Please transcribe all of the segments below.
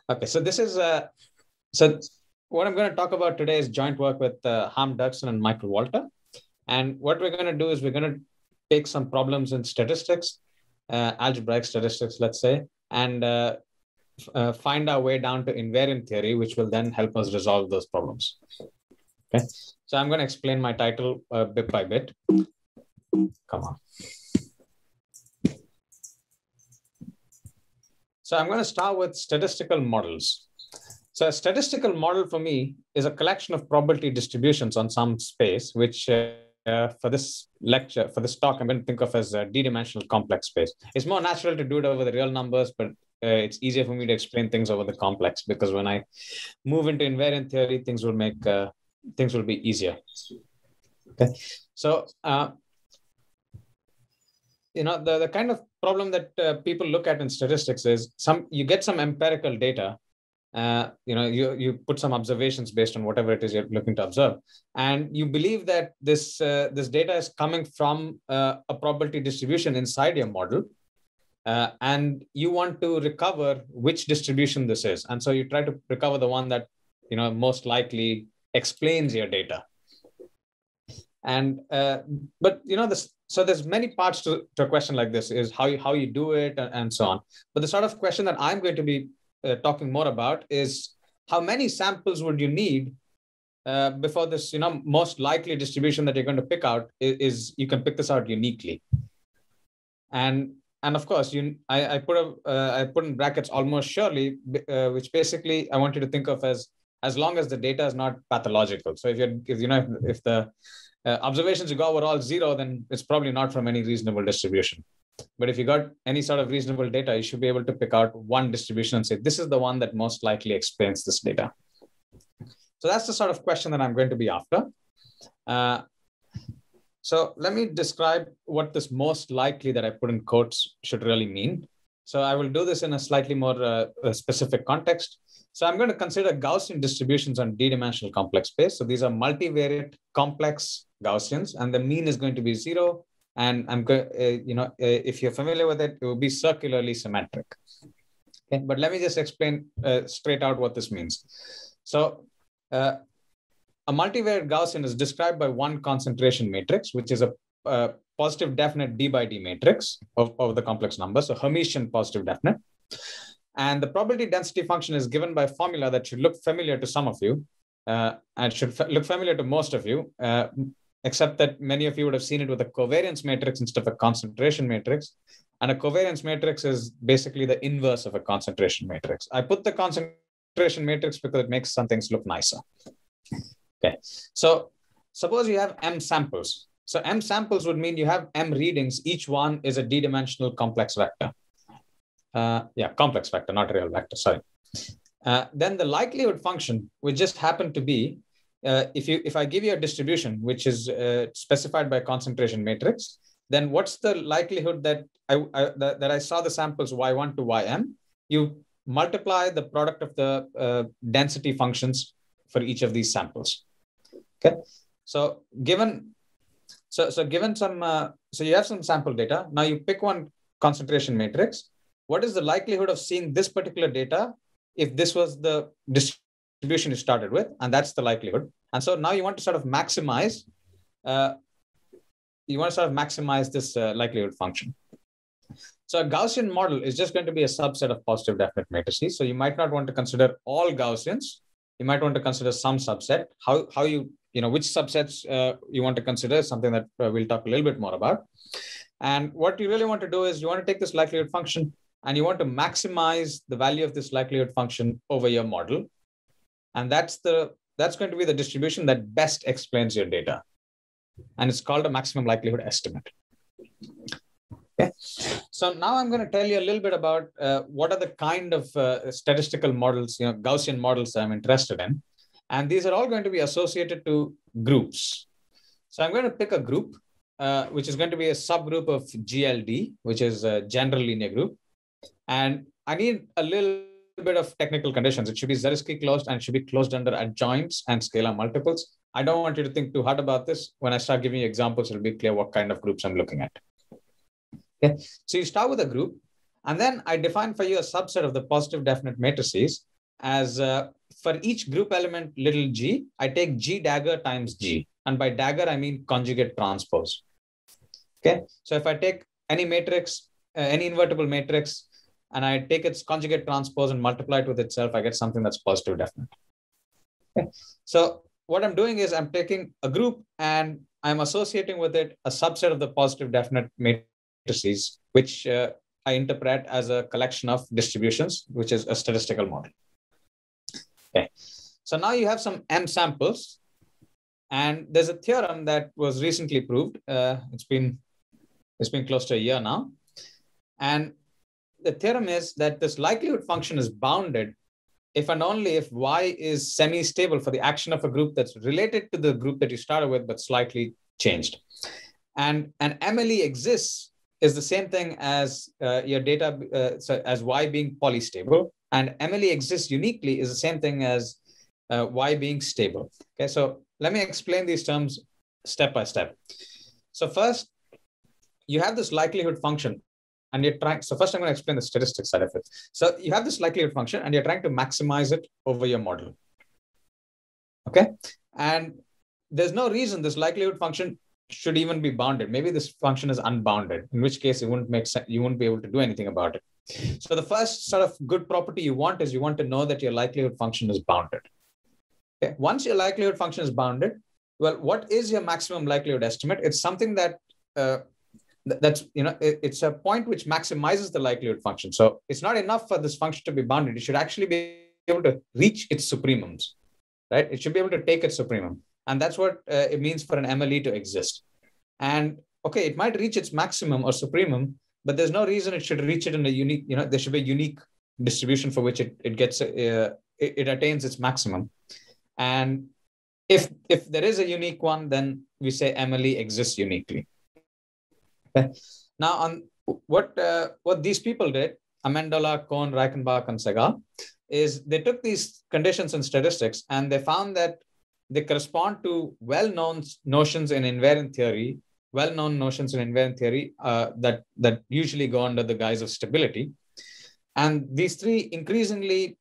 Okay, so this is so what I'm going to talk about today is joint work with Harm Dirksen and Michael Walter. And what we're going to do is we're going to take some problems in statistics, algebraic statistics, let's say, and find our way down to invariant theory, which will then help us resolve those problems. Okay, so I'm going to explain my title bit by bit. Come on. So I'm going to start with statistical models. So a statistical model for me is a collection of probability distributions on some space, which for this lecture, for this talk, I'm going to think of as a d-dimensional complex space. It's more natural to do it over the real numbers, but it's easier for me to explain things over the complex, because when I move into invariant theory, things will be easier. Okay, so the kind of problem that people look at in statistics is you get some empirical data. You put some observations based on whatever it is you're looking to observe, and you believe that this data is coming from a probability distribution inside your model, and you want to recover which distribution this is, and so you try to recover the one that most likely explains your data. And but so there's many parts to a question like this, is how you do it and so on. But the sort of question that I'm going to be talking more about is how many samples would you need before this most likely distribution that you're going to pick out is you can pick this out uniquely. And of course I put in brackets almost surely, which basically I want you to think of as long as the data is not pathological. So if the observations you got were all zero, then it's probably not from any reasonable distribution. But if you got any sort of reasonable data, you should be able to pick out one distribution and say, this is the one that most likely explains this data. So that's the sort of question that I'm going to be after. So let me describe what this most likely that I put in quotes should really mean. So I will do this in a slightly more specific context. So I'm going to consider Gaussian distributions on d-dimensional complex space. So these are multivariate complex Gaussians, and the mean is going to be zero. And I'm going, if you're familiar with it, it will be circularly symmetric. Okay, but let me just explain straight out what this means. So a multivariate Gaussian is described by one concentration matrix, which is a positive definite d by d matrix of the complex number. So Hermitian positive definite. And the probability density function is given by a formula that should look familiar to some of you, and should look familiar to most of you, except that many of you would have seen it with a covariance matrix instead of a concentration matrix. And a covariance matrix is basically the inverse of a concentration matrix. I put the concentration matrix because it makes some things look nicer. Okay, so suppose you have m samples. So m samples would mean you have m readings. Each one is a d-dimensional complex vector. Complex vector, not real vector, sorry. Then the likelihood function would just happen to be, if I give you a distribution which is specified by concentration matrix, then what's the likelihood that I saw the samples y1 to ym? You multiply the product of the density functions for each of these samples. Okay, so given some so you have some sample data. Now you pick one concentration matrix. What is the likelihood of seeing this particular data if this was the distribution you started with? And that's the likelihood. And so now you want to sort of maximize this likelihood function. So a Gaussian model is just going to be a subset of positive definite matrices. So you might not want to consider all Gaussians. You might want to consider some subset. How which subsets you want to consider is something that we'll talk a little bit more about. And what you really want to do is you want to take this likelihood function and you want to maximize the value of this likelihood function over your model. And that's going to be the distribution that best explains your data. And it's called a maximum likelihood estimate. Okay. So now I'm going to tell you a little bit about what are the kind of statistical models, Gaussian models I'm interested in. And these are all going to be associated to groups. So I'm going to pick a group, which is going to be a subgroup of GLD, which is a general linear group. And I need a little bit of technical conditions. It should be Zariski closed and it should be closed under adjoints and scalar multiples. I don't want you to think too hard about this. When I start giving you examples, it'll be clear what kind of groups I'm looking at. Okay. So you start with a group, and then I define for you a subset of the positive definite matrices as for each group element little g, I take g dagger times g. And by dagger, I mean conjugate transpose. Okay. So if I take any matrix, any invertible matrix, and I take its conjugate transpose and multiply it with itself, I get something that's positive definite. Okay. So what I'm doing is I'm taking a group and I'm associating with it a subset of the positive definite matrices, which I interpret as a collection of distributions, which is a statistical model. Okay. So now you have some M samples, and there's a theorem that was recently proved. It's been close to a year now. And the theorem is that this likelihood function is bounded if and only if y is semi-stable for the action of a group that's related to the group that you started with, but slightly changed. And MLE exists is the same thing as your data, so as y being polystable. And MLE exists uniquely is the same thing as y being stable. Okay, so let me explain these terms step by step. So first, you have this likelihood function, and you're trying. So first, I'm going to explain the statistics side of it. So you have this likelihood function, and you're trying to maximize it over your model. Okay, and there's no reason this likelihood function should even be bounded. Maybe this function is unbounded, in which case it wouldn't make sense. You wouldn't be able to do anything about it. So the first sort of good property you want is you want to know that your likelihood function is bounded. Okay. Once your likelihood function is bounded, well, what is your maximum likelihood estimate? It's something that that's, it's a point which maximizes the likelihood function. So it's not enough for this function to be bounded. It should actually be able to reach its supremums, right? It should be able to take its supremum. And that's what it means for an MLE to exist. And okay, it might reach its maximum or supremum, but there's no reason it should reach it in a unique, there should be a unique distribution for which it gets, it attains its maximum. And if there is a unique one, then we say MLE exists uniquely. Okay. Now, on what these people did, Amendola, Kohn, Reichenbach, and Segal, is they took these conditions in statistics and they found that they correspond to well-known notions in invariant theory, that usually go under the guise of stability. And these three increasingly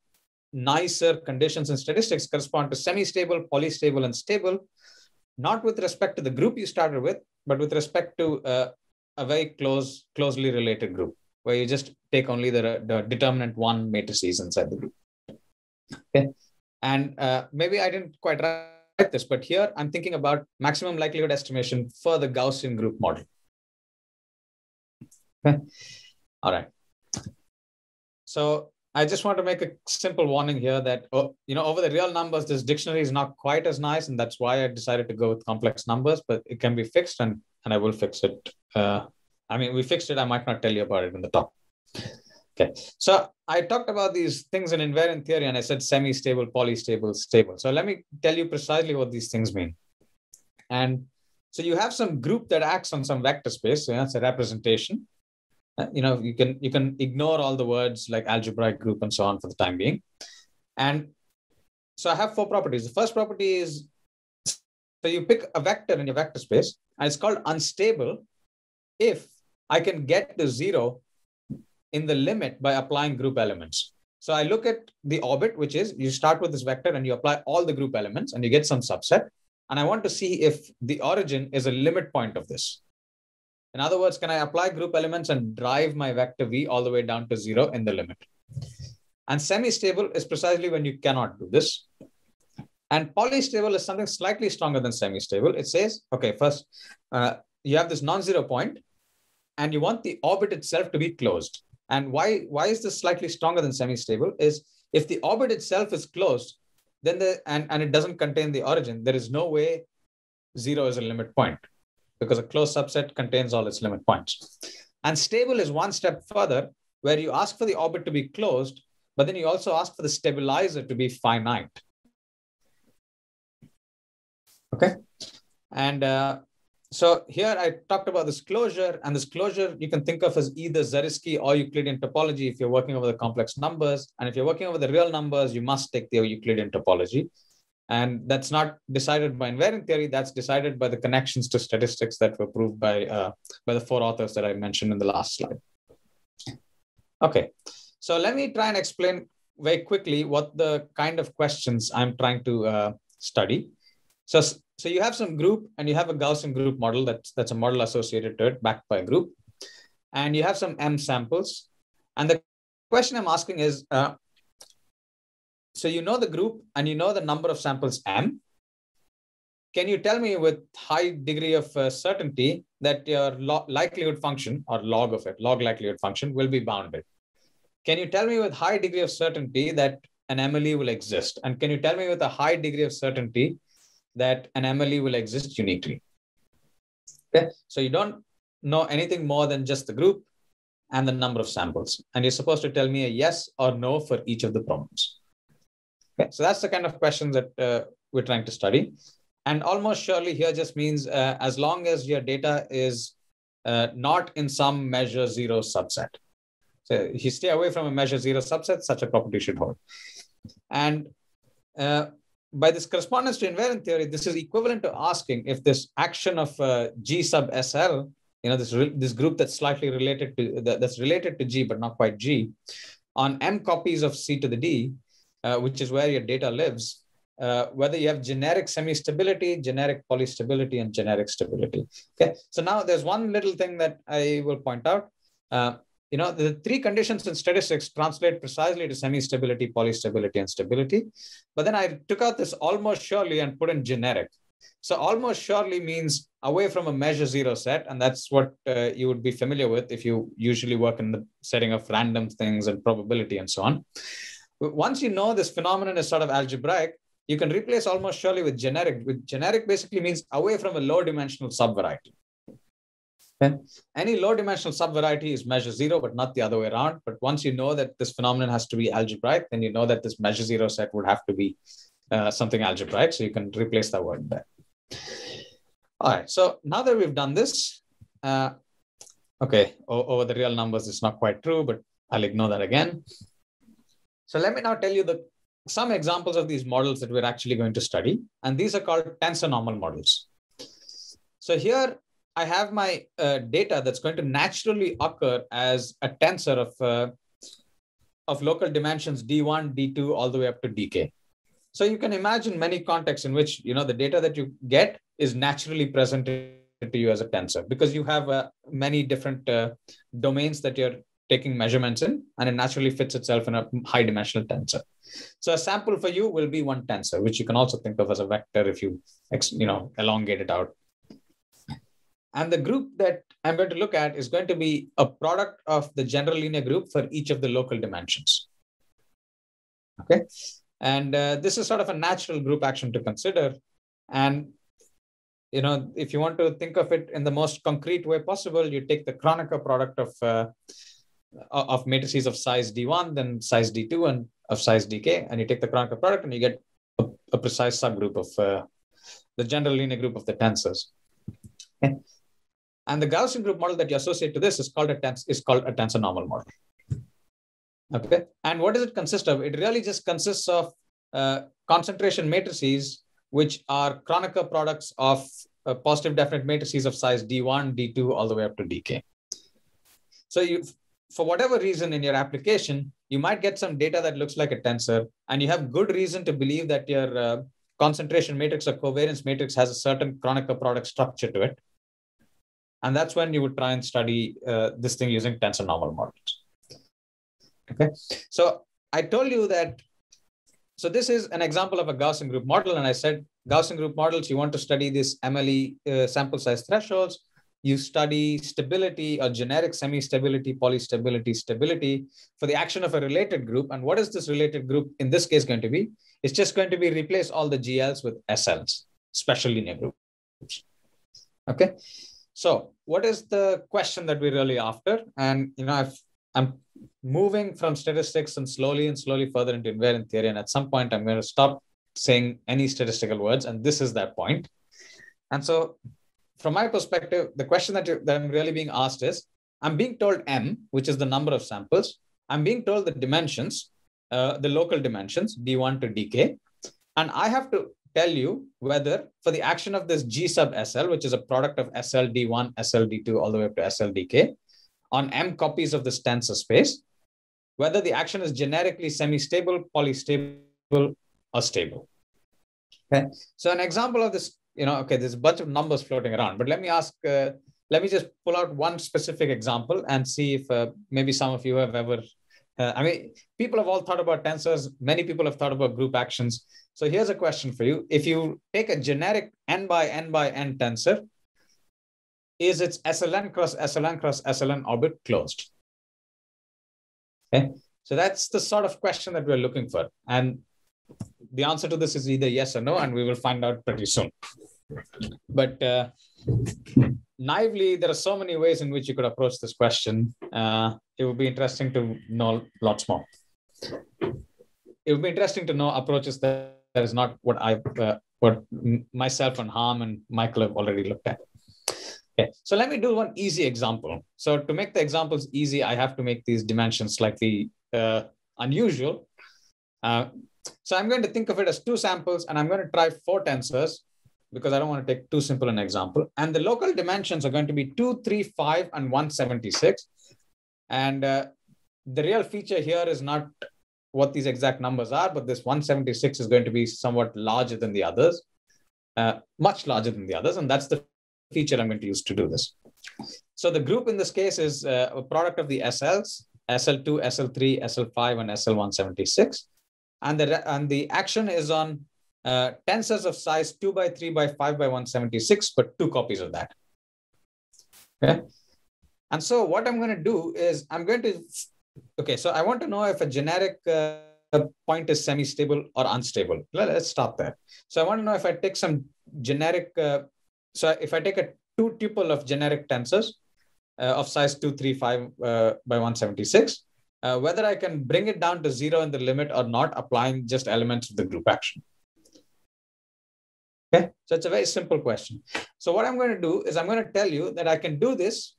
nicer conditions in statistics correspond to semi-stable, polystable, and stable, not with respect to the group you started with, but with respect to a very closely related group, where you just take only the determinant one matrices inside the group. Okay, and maybe I didn't quite write this, but here I'm thinking about maximum likelihood estimation for the Gaussian group model. Okay, all right. So I just want to make a simple warning here that, over the real numbers, this dictionary is not quite as nice, and that's why I decided to go with complex numbers, but it can be fixed, and I will fix it. We fixed it. I might not tell you about it in the talk. Okay. So I talked about these things in invariant theory, and I said semi-stable, polystable, stable. So let me tell you precisely what these things mean. And so you have some group that acts on some vector space. So it's a representation. You can ignore all the words like algebraic group and so on for the time being. And so I have four properties. The first property is, so you pick a vector in your vector space, and it's called unstable if I can get to zero in the limit by applying group elements. So I look at the orbit, which is you start with this vector and you apply all the group elements and you get some subset. And I want to see if the origin is a limit point of this. In other words, can I apply group elements and drive my vector v all the way down to zero in the limit? And semi-stable is precisely when you cannot do this. And polystable is something slightly stronger than semi-stable. It says, okay, first, you have this non-zero point, and you want the orbit itself to be closed. And why is this slightly stronger than semi-stable? Is if the orbit itself is closed, then and it doesn't contain the origin, there is no way zero is a limit point, because a closed subset contains all its limit points. And stable is one step further, where you ask for the orbit to be closed, but then you also ask for the stabilizer to be finite. Okay. And so here I talked about this closure, and this closure you can think of as either Zariski or Euclidean topology if you're working over the complex numbers. And if you're working over the real numbers, you must take the Euclidean topology. And that's not decided by invariant theory. That's decided by the connections to statistics that were proved by the four authors that I mentioned in the last slide. Okay, so let me try and explain very quickly what the kind of questions I'm trying to study. So you have some group and you have a Gaussian group model that's a model associated to it, backed by a group. And you have some M samples. And the question I'm asking is, so you know the group and you know the number of samples M. Can you tell me with high degree of certainty that your likelihood function or log of it, log likelihood function will be bounded? Can you tell me with high degree of certainty that an MLE will exist? And can you tell me with a high degree of certainty that an MLE will exist uniquely? Okay, so you don't know anything more than just the group and the number of samples. And you're supposed to tell me a yes or no for each of the problems. Okay, so that's the kind of questions that we're trying to study. And almost surely here just means as long as your data is not in some measure zero subset. So if you stay away from a measure zero subset, such a property should hold. And by this correspondence to invariant theory, this is equivalent to asking if this action of G sub SL, this group that's slightly related to, that's related to G, but not quite G, on M copies of C to the D, which is where your data lives, whether you have generic semi-stability, generic polystability, and generic stability. Okay, so now there's one little thing that I will point out. The three conditions in statistics translate precisely to semi-stability, polystability, and stability. But then I took out this almost surely and put in generic. So almost surely means away from a measure zero set. And that's what you would be familiar with if you usually work in the setting of random things and probability and so on. Once you know this phenomenon is sort of algebraic, you can replace almost surely with generic. With generic basically means away from a low dimensional subvariety. Okay. Any low dimensional subvariety is measure zero, but not the other way around. But once you know that this phenomenon has to be algebraic, then you know that this measure zero set would have to be something algebraic. So you can replace that word there. All right. So now that we've done this, okay, over the real numbers, it's not quite true, but I'll ignore that again. So let me now tell you some examples of these models that we're actually going to study. And these are called tensor normal models. So here I have my data that's going to naturally occur as a tensor of local dimensions D1, D2, all the way up to dk. So you can imagine many contexts in which the data that you get is naturally presented to you as a tensor because you have many different domains that you're taking measurements in, and it naturally fits itself in a high dimensional tensor. So a sample for you will be one tensor, which you can also think of as a vector if you elongate it out. And the group that I'm going to look at is going to be a product of the general linear group for each of the local dimensions. Okay. And this is sort of a natural group action to consider. And, if you want to think of it in the most concrete way possible, you take the Kronecker product of matrices of size D1, then size D2, and of size dk, and you take the Kronecker product and you get a precise subgroup of the general linear group of the tensors. Okay. And the Gaussian group model that you associate to this is called a tensor normal model. Okay. And what does it consist of? It really just consists of concentration matrices, which are Kronecker products of positive definite matrices of size D1, D2, all the way up to dk. So for whatever reason in your application, you might get some data that looks like a tensor, and you have good reason to believe that your concentration matrix or covariance matrix has a certain Kronecker product structure to it. And that's when you would try and study this thing using tensor normal models. Okay, so I told you that, so this is an example of a Gaussian group model. And I said Gaussian group models, you want to study this MLE sample size thresholds. You study stability or generic semi-stability, polystability, stability for the action of a related group. And what is this related group in this case going to be? It's just going to be replace all the GLs with SLs, special linear groups. Okay. So what is the question that we're really after? And, I'm moving from statistics and slowly further into invariant theory. And at some point, I'm going to stop saying any statistical words. And this is that point. And so from my perspective, the question that I'm really being asked is, I'm being told M, which is the number of samples. I'm being told the dimensions, the local dimensions, D1 to dk. And I have to tell you whether for the action of this G sub SL, which is a product of SL D1, SL D2, all the way up to SL dk, on M copies of this tensor space, whether the action is generically semi-stable, polystable, or stable. Okay. So an example of this, okay, there's a bunch of numbers floating around, but let me just pull out one specific example and see if maybe some of you have ever, people have all thought about tensors. Many people have thought about group actions. So here's a question for you. If you take a generic n by n by n tensor, is its SLN cross SLN cross SLN orbit closed? Okay. So that's the sort of question that we're looking for. And the answer to this is either yes or no, and we will find out pretty soon. But naively, there are so many ways in which you could approach this question. It would be interesting to know lots more. It would be interesting to know approaches that is not what myself and Harm and Michael have already looked at. Okay, so let me do one easy example. So to make the examples easy, I have to make these dimensions slightly unusual. So I'm going to think of it as two samples, and I'm going to try 4 tensors because I don't want to take too simple an example. And the local dimensions are going to be 2, 3, 5, and 176. And the real feature here is not what these exact numbers are, but this 176 is going to be somewhat larger than the others, much larger than the others. And that's the feature I'm going to use to do this. So the group in this case is a product of the SLs, SL2, SL3, SL5, and SL176. And the action is on tensors of size 2 by 3 by 5 by 176, but 2 copies of that. Okay. And so what I'm going to do is so I want to know if a generic point is semi-stable or unstable. Let's stop there. So I want to know if I take some generic, so if I take a 2 tuple of generic tensors of size 2, 3, 5 by 176, whether I can bring it down to 0 in the limit or not, applying just elements of the group action. Okay, so it's a very simple question. So what I'm going to do is I'm going to tell you that I can do this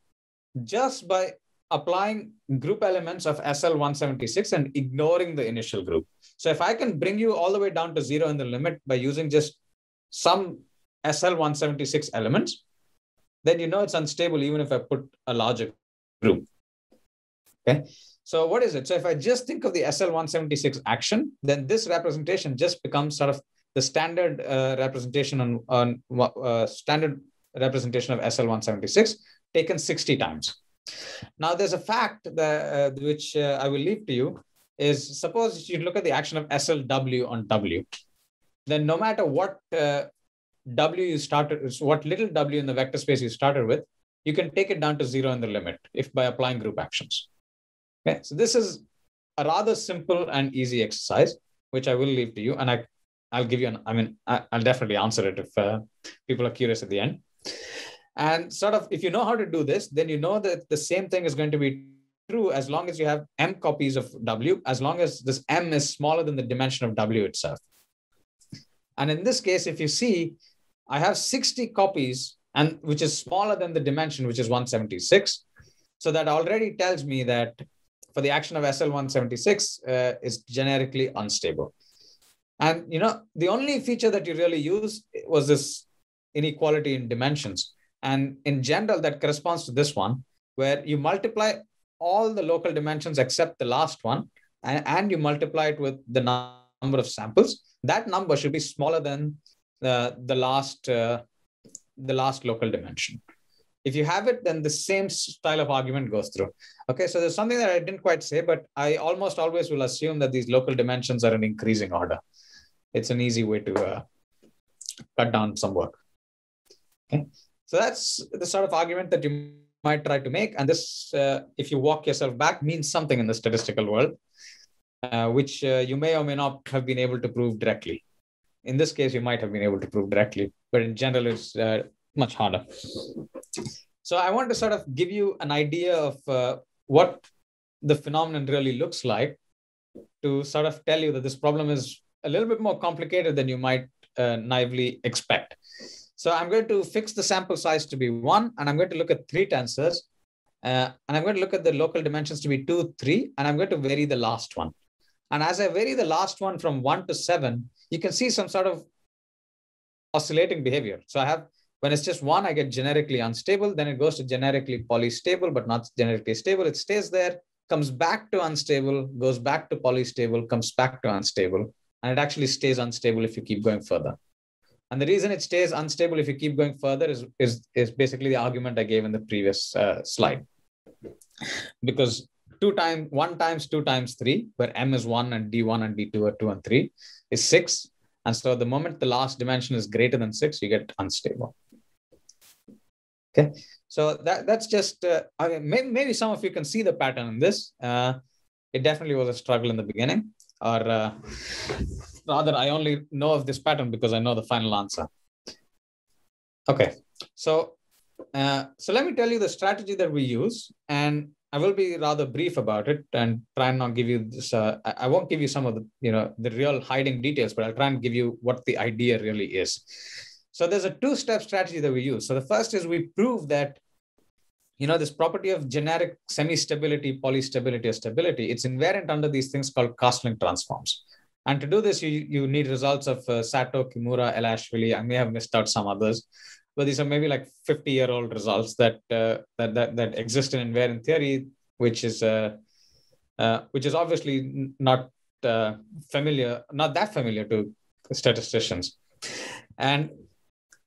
just by applying group elements of SL176 and ignoring the initial group. So if I can bring you all the way down to 0 in the limit by using just some SL176 elements, then you know it's unstable even if I put a larger group. Okay. So what is it? So if I just think of the SL176 action, then this representation just becomes sort of the standard representation on standard representation of SL176 taken 60 times. Now there's a fact that which I will leave to you is, suppose you look at the action of SLW on W, then no matter what W you started, what little W in the vector space you started with, you can take it down to 0 in the limit if by applying group actions. Okay, so this is a rather simple and easy exercise, which I will leave to you, and I'll give you I'll definitely answer it if people are curious at the end. And sort of, if you know how to do this, then you know that the same thing is going to be true as long as you have M copies of W, as long as this M is smaller than the dimension of W itself. And in this case, if you see, I have 60 copies, and which is smaller than the dimension, which is 176. So that already tells me that for the action of SL176 is generically unstable. And the only feature that you really use was this inequality in dimensions. And in general, that corresponds to this one, where you multiply all the local dimensions except the last one, and you multiply it with the number of samples. That number should be smaller than the last local dimension. If you have it, then the same style of argument goes through. Okay, so there's something that I didn't quite say, but I almost always will assume that these local dimensions are in increasing order. It's an easy way to cut down some work. Okay, so that's the sort of argument that you might try to make. And this, if you walk yourself back, means something in the statistical world, which you may or may not have been able to prove directly. In this case, you might have been able to prove directly, but in general, it's much harder. So I want to sort of give you an idea of what the phenomenon really looks like, to sort of tell you that this problem is a little bit more complicated than you might naively expect. So I'm going to fix the sample size to be 1, and I'm going to look at 3 tensors, and I'm going to look at the local dimensions to be 2, 3, and I'm going to vary the last one. And as I vary the last one from 1 to 7, you can see some sort of oscillating behavior. So I have, when it's just 1, I get generically unstable. Then it goes to generically polystable, but not generically stable. It stays there. comes back to unstable, goes back to polystable, comes back to unstable, and it actually stays unstable if you keep going further. And the reason it stays unstable if you keep going further is basically the argument I gave in the previous slide. Because 1 times 2 times 3, where m is 1 and d1 and d2 are 2 and 3, is 6. And so the moment the last dimension is greater than 6, you get unstable. Okay, so that's just, maybe some of you can see the pattern in this. It definitely was a struggle in the beginning, or rather, I only know of this pattern because I know the final answer. Okay, so let me tell you the strategy that we use, and I will be rather brief about it and try and not give you this. I won't give you some of the, the real hiding details, but I'll try and give you what the idea really is. So there's a two-step strategy that we use. So the first is we prove that, this property of generic semi-stability, polystability, or stability, it's invariant under these things called Castling transforms. And to do this, you need results of Sato, Kimura, Elashvili. I may have missed out some others, but these are maybe like 50-year-old results that exist in invariant theory, which is obviously not that familiar to statisticians. And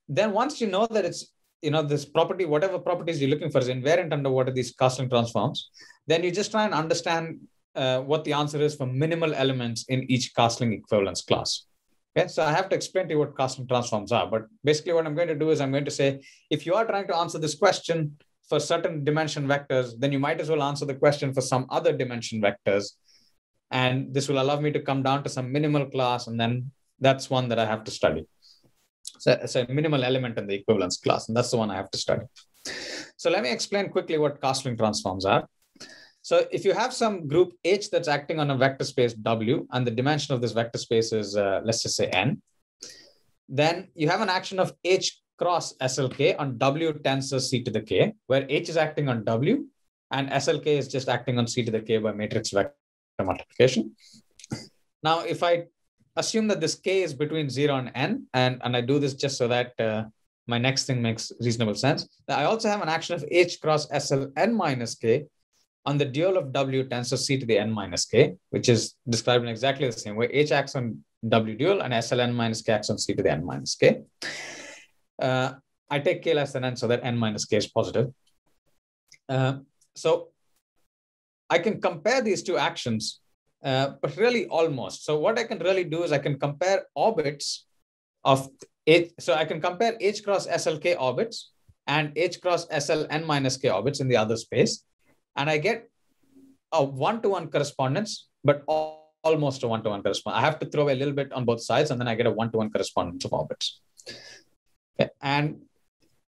then once you know that it's, this property, whatever properties you're looking for is invariant under what are these Castling transforms, then you just try and understand what the answer is for minimal elements in each Castling equivalence class. Okay, so I have to explain to you what Castling transforms are, but basically what I'm going to do is I'm going to say, if you are trying to answer this question for certain dimension vectors, then you might as well answer the question for some other dimension vectors. And this will allow me to come down to some minimal class, and then that's one that I have to study. So it's a minimal element in the equivalence class, and that's the one I have to study. So let me explain quickly what Castling transforms are. So if you have some group H that's acting on a vector space W, and the dimension of this vector space is, let's just say n, then you have an action of H cross SLK on W tensor C to the K, where H is acting on W, and SLK is just acting on C to the K by matrix vector multiplication. Now, if I assume that this K is between 0 and n, and I do this just so that my next thing makes reasonable sense, I also have an action of H cross SL n minus K on the dual of W tensor C to the n minus K, which is described in exactly the same way. H acts on W dual and SLN minus K acts on C to the n minus K. I take K less than n so that n minus K is positive. So I can compare these two actions, but really almost. So what I can really do is I can compare orbits of H. So I can compare H cross SLK orbits and H cross SLN minus K orbits in the other space. And I get a one-to-one correspondence, but almost a one-to-one correspondence. I have to throw a little bit on both sides, and then I get a one-to-one correspondence of orbits. Okay. And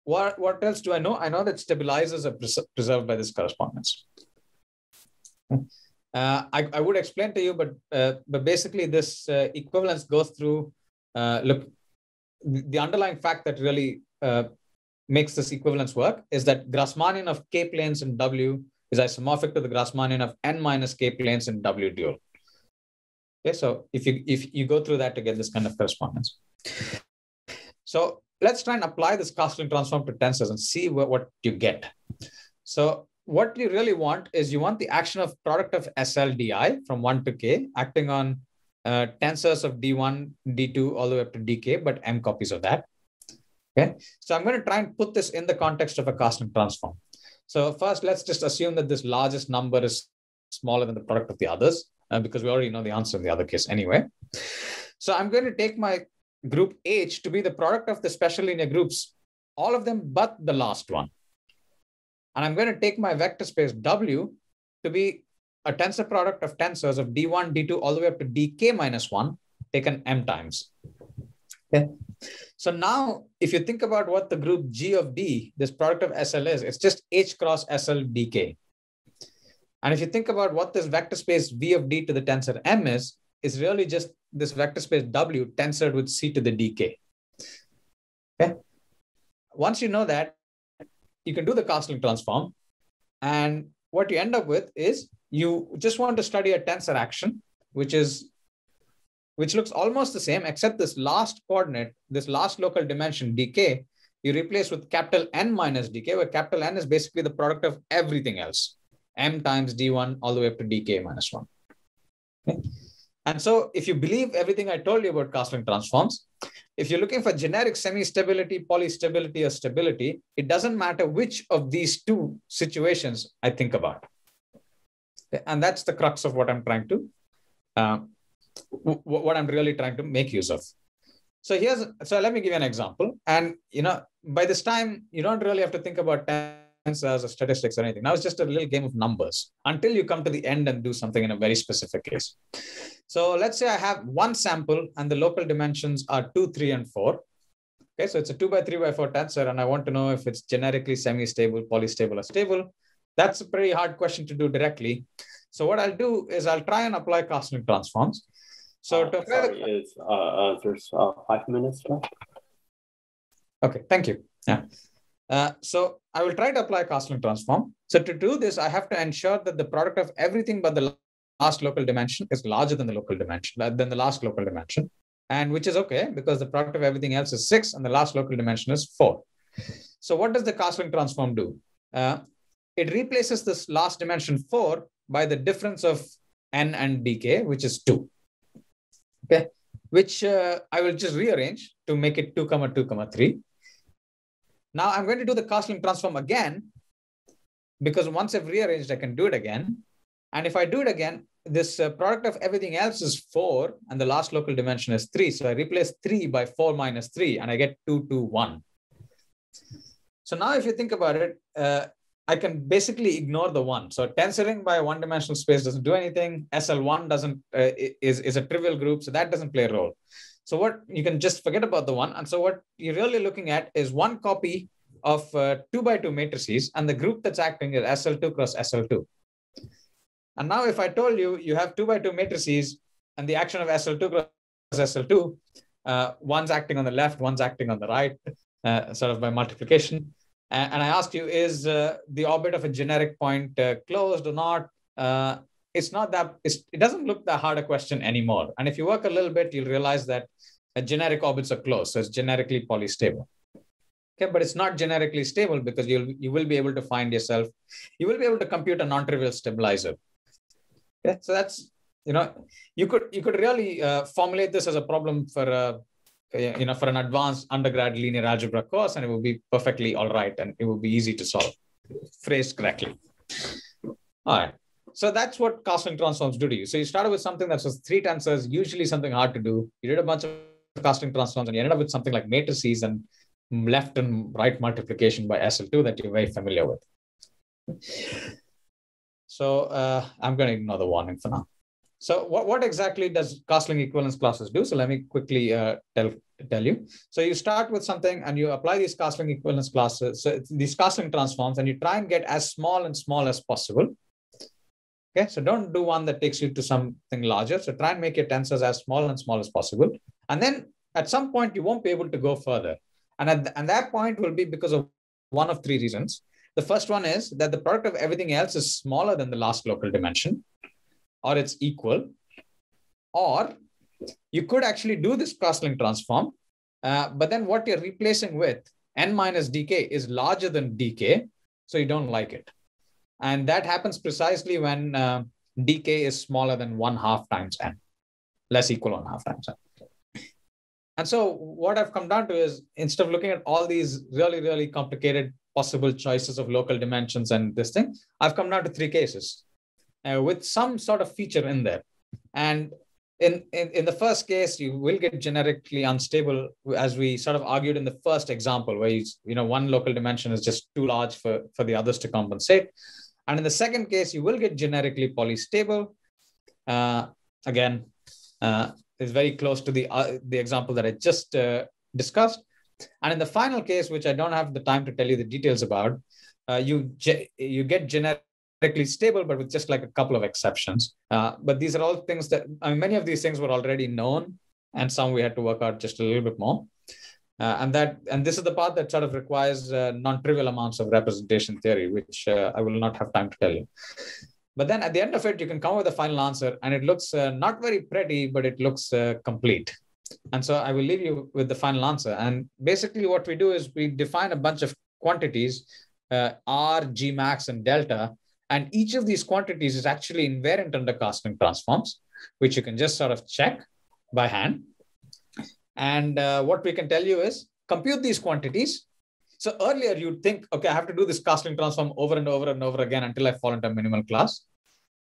what else do I know? I know that stabilizers are preserved by this correspondence. I would explain to you, but basically this equivalence goes through, look, the underlying fact that really makes this equivalence work is that Grassmannian of K planes in W is isomorphic to the Grassmannian of n minus K planes in W dual. Okay, so if you go through that to get this kind of correspondence. So let's try and apply this Castling transform to tensors and see what you get. So what you really want is you want the action of product of SL DI from 1 to K acting on tensors of D1, D2, all the way up to DK, but m copies of that. Okay, so I'm going to try and put this in the context of a Castling transform. So first, let's just assume that this largest number is smaller than the product of the others, because we already know the answer in the other case anyway. So I'm going to take my group H to be the product of the special linear groups, all of them but the last one. And I'm going to take my vector space W to be a tensor product of tensors of D1, D2, all the way up to DK minus 1, taken m times. Okay. So now, if you think about what the group G of D, this product of SL is, it's just H cross SL DK. And if you think about what this vector space V of D to the tensor M is really just this vector space W tensored with C to the DK. Okay. Once you know that, you can do the Castling transform. And what you end up with is you just want to study a tensor action, which looks almost the same, except this last coordinate, this last local dimension dk, you replace with capital N minus dk, where capital N is basically the product of everything else. m times d1 all the way up to dk minus 1. Okay? And so if you believe everything I told you about Castling transforms, if you're looking for generic semi-stability, polystability, or stability, it doesn't matter which of these two situations I think about. And that's the crux of what I'm trying to, what I'm really trying to make use of. So let me give you an example. And, by this time, you don't really have to think about tensors or statistics or anything. Now it's just a little game of numbers until you come to the end and do something in a very specific case. So let's say I have one sample and the local dimensions are 2, 3, and 4. Okay, so it's a 2 by 3 by 4 tensor, and I want to know if it's generically semi-stable, polystable, or stable. That's a pretty hard question to do directly. So what I'll do is I'll try and apply Castling transforms. So there's 5 minutes left. Okay, thank you. Yeah. So I will try to apply Castling transform. So to do this, I have to ensure that the product of everything but the last local dimension is larger than the local dimension, than the last local dimension, and which is okay because the product of everything else is 6 and the last local dimension is 4. So what does the Castling transform do? It replaces this last dimension 4 by the difference of n and dk, which is 2. Okay, which I will just rearrange to make it 2, 2, 3. Now I'm going to do the Castling transform again, because once I've rearranged, I can do it again. And if I do it again, this product of everything else is 4, and the last local dimension is 3. So I replace 3 by 4 minus 3, and I get 2, 2, 1. So now if you think about it, I can basically ignore the 1. So tensoring by a one-dimensional space doesn't do anything. SL1 is a trivial group, so that doesn't play a role. So what you can just forget about the 1. And so what you're really looking at is one copy of 2 by 2 matrices, and the group that's acting is SL2 cross SL2. And now if I told you, you have 2 by 2 matrices and the action of SL2 cross SL2, one's acting on the left, one's acting on the right, sort of by multiplication. And I ask you, is the orbit of a generic point closed or not? It's not that, it doesn't look that hard a question anymore. And if you work a little bit, you'll realize that generic orbits are closed. So it's generically polystable. Okay, but it's not generically stable because you will be able to find yourself, you will be able to compute a non-trivial stabilizer. Okay, so that's, you could really formulate this as a problem for for an advanced undergrad linear algebra course, and it will be perfectly all right, and it will be easy to solve, phrased correctly. All right. So that's what Castling transforms do to you. So you started with something that was 3 tensors, usually something hard to do. You did a bunch of Castling transforms, and you ended up with something like matrices and left and right multiplication by SL2 that you're very familiar with. So I'm going to ignore the warning for now. So what exactly does Castling equivalence classes do? So let me quickly tell you. So you start with something and you apply these Castling equivalence classes, so these Castling transforms, and you try and get as small and small as possible. Okay, so don't do one that takes you to something larger. So try and make your tensors as small and small as possible. And then at some point, you won't be able to go further. And that point will be because of one of 3 reasons. The first one is that the product of everything else is smaller than the last local dimension, or it's equal, or you could actually do this Castling transform, but then what you're replacing with, n minus dk, is larger than dk, so you don't like it. And that happens precisely when dk is smaller than 1/2 times n, less equal 1/2 times n. And so what I've come down to is, instead of looking at all these really, really complicated possible choices of local dimensions and this thing, I've come down to 3 cases with some sort of feature in there. And in the first case, you will get generically unstable, as we sort of argued in the first example, where one local dimension is just too large for the others to compensate. And in the second case, you will get generically polystable. Again, is very close to the example that I just discussed. And in the final case, which I don't have the time to tell you the details about, you get generically stable, but with just like a couple of exceptions. But these are all things that, many of these things were already known, and some we had to work out just a little bit more. And this is the part that sort of requires non-trivial amounts of representation theory, which I will not have time to tell you. But then at the end of it, you can come with a final answer, and it looks not very pretty, but it looks complete. And so I will leave you with the final answer. And basically what we do is we define a bunch of quantities, R, G max, and delta, And each of these quantities is actually invariant under Castling transforms, which you can just sort of check by hand. And what we can tell you is compute these quantities. So earlier you'd think, okay, I have to do this Castling transform over and over and over again until I fall into a minimal class.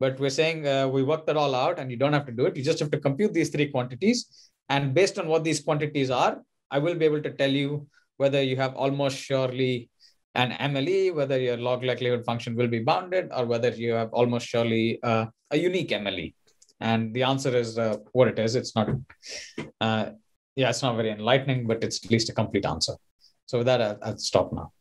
But we're saying we worked that all out and you don't have to do it. You just have to compute these three quantities. And based on what these quantities are, I will be able to tell you whether you have almost surely an MLE, whether your log likelihood function will be bounded, or whether you have almost surely a unique MLE. And the answer is what it is. It's not, it's not very enlightening, but it's at least a complete answer. So with that, I'll stop now.